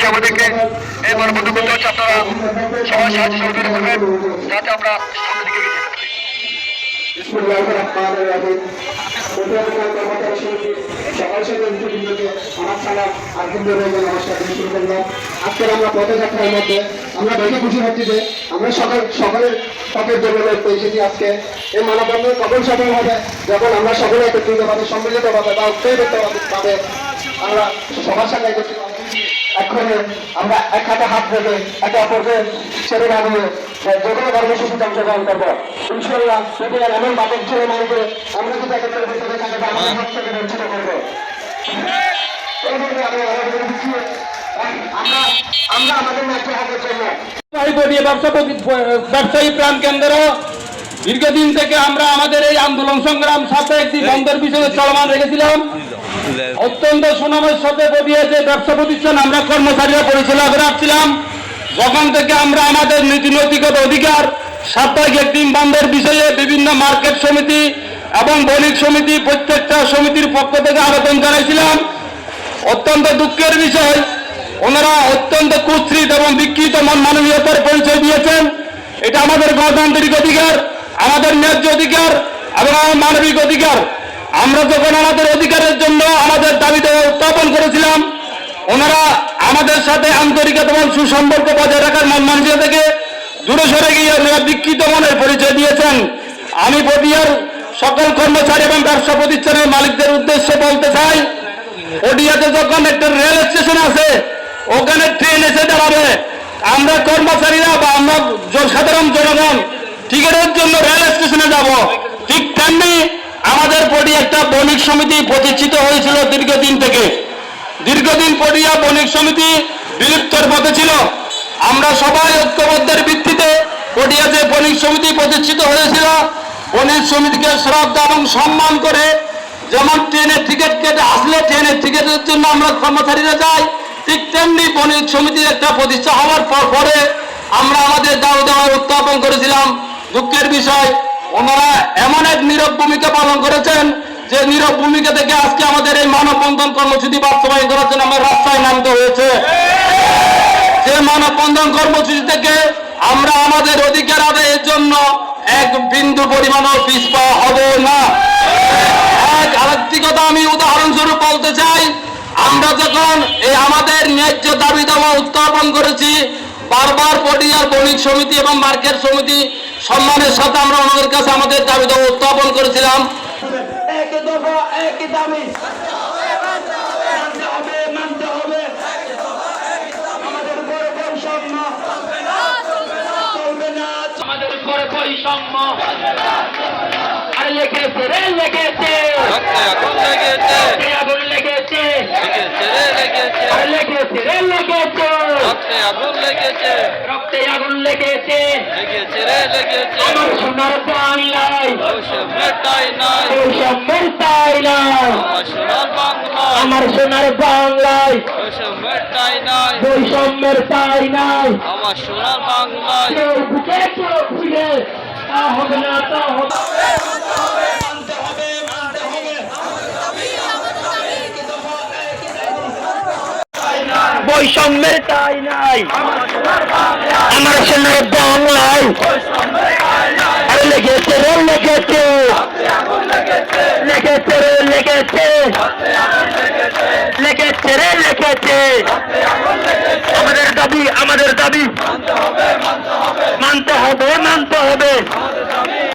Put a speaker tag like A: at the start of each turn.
A: আমাদেরকে এবার বন্ধ করতে হচ্ছে, আপনারা সবাই সাহায্য সহযোগিতা করবেন যাতে আমরা সামনের দিকে এগিয়ে যেতে পারি।
B: আজকের আমরা পদযাত্রার মধ্যে আমরা বেশি খুশি হচ্ছি যে আমরা সকলের পথের জন্য পেয়েছি। আজকে এই মানববন্ধন কখন সফল হবে যখন আমরা সকলে একত্রিত ভাবে সম্মিলিত ভাবে বা উত্তেজিত ভাবে আমরা সবার সাথে এখন আমরা এক হাতে হাত ধরে একে অপরকে ছেড়ে দাঁড়িয়ে যে কোনো কর্মসূচিতে অংশগ্রহণ করবো। ইনশাল্লাহ পৃথিবীর এমন বাপের ছেলে মানবে আমরা যদি একত্রিত হতে থাকি আমাদের হাত থেকে বঞ্চিত করবো। আমরা আমাদের ন্যায্য হকের জন্য
C: ব্যবসায়ী প্রাণ কেন্দ্র দীর্ঘদিন থেকে আমরা আমাদের এই আন্দোলন সংগ্রাম সাথে একটি বন্ধের বিষয়ে চলমান রেখেছিলাম। অত্যন্ত সুনামের সাথে যে ব্যবসা প্রতিষ্ঠান আমরা কর্মচারীরা পরিচালনা করে আসছিলাম। যখন থেকে আমরা আমাদের নীতিনৈতিকতা অধিকার সাপ্তাহিক একটি বন্ধের বিষয়ে বিভিন্ন মার্কেট সমিতি এবং বণিক সমিতি প্রত্যেকটা সমিতির পক্ষ থেকে আবেদন জানাইছিলাম। অত্যন্ত দুঃখের বিষয়, ওনারা অত্যন্ত কুৎসিত এবং বিকৃত মন মানবীয়তার পরিচয় দিয়েছেন। এটা আমাদের গণতান্ত্রিক অধিকার, আমাদের ন্যায্য অধিকার এবং আমার মানবিক অধিকার। আমরা যখন আমাদের অধিকারের জন্য আমাদের দাবিতে উত্থাপন করেছিলাম, ওনারা আমাদের সাথে আন্তরিকতা এবং সুসম্পর্ক বজায় রাখার মন মানবীয়তা থেকে দূরে সরে গিয়ে ওনারা বিকৃত মনের পরিচয় দিয়েছেন। আমি পটিয়ার সকল কর্মচারী এবং ব্যবসা প্রতিষ্ঠানের মালিকদের উদ্দেশ্যে বলতে চাই, পটিয়াতে যখন একটা রেল স্টেশন আছে ওখানে ট্রেন এসে দাঁড়াবে, আমরা কর্মচারীরা বা আমরা সাধারণ জনগণ টিকিটের জন্য রেল স্টেশনে যাব। ঠিক তেমনি আমাদের পটিয়া একটা বণিক সমিতি প্রতিষ্ঠিত হয়েছিল দীর্ঘদিন থেকে। দীর্ঘদিন পটিয়া বণিক সমিতি বিলুপ্তর পথে ছিল। আমরা সবাই ঐক্যবদ্ধের ভিত্তিতে পটিয়াতে বণিক সমিতি প্রতিষ্ঠিত হয়েছিল। বণিক সমিতিকে শ্রদ্ধা এবং সম্মান করে, যেমন ট্রেনের টিকিট কেটে আসলে ট্রেনের টিকিটের জন্য আমরা কর্মচারীরা যাই, ঠিক তেমনি বণিক সমিতির একটা প্রতিষ্ঠা হওয়ার পরে আমরা আমাদের দাবি দেওয়ার উত্থাপন করেছিলাম। দুঃখের বিষয়, ওনারা এমন এক নীরব ভূমিকা পালন করেছেন যে নীরব ভূমিকা থেকে আজকে আমাদের এই মানববন্ধন কর্মসূচি বাস্তবায়ন করার জন্য আমার রাস্তায় নামতে হয়েছে। যে মানববন্ধন কর্মসূচি থেকে আমরা আমাদের অধিকার আদায়ের জন্য এক বিন্দু পরিমাণও পিছপা হব না। আরেকটি কথা আমি উদাহরণস্বরূপ বলতে চাই, আমরা যখন এই আমাদের ন্যায্য দাবি দাওয়া উত্থাপন করেছি, বারবার পটিয়ার বণিক সমিতি এবং মার্কেট সমিতি সম্মানের সাথে আমরা ওনাদের কাছে আমাদের দাবি দাওয়া উত্থাপন করেছিলাম। আমাদের ঘরে বৈষম্য আর লেগেছে রে লেগেছে আগুন লেগেছে আগুন লেগেছে লেগেছে রে লেগেছে রক্তে আগুন লেগেছে রক্তে আগুন লেগেছে লেগেছে রে লেগেছে আমার সোনার বাংলায় বৈষম্যের ঠাঁই নাই বৈষম্যের ঠাঁই নাই আমার সোনার বাংলায় আমার সোনার বাংলায় বৈষম্যের ঠাঁই নাই বৈষম্যের ঠাঁই নাই আমার সোনার বাংলায় কেউ বুকে কেউ ভুলে তা হবে না তা হবে বৈষম্যের ঠাঁই নাই আমার সোনার বাংলায় আরে লেগেছে রে লেগেছে লেগেছে রে লেগেছে লেগেছে রে লেগেছে আমাদের দাবি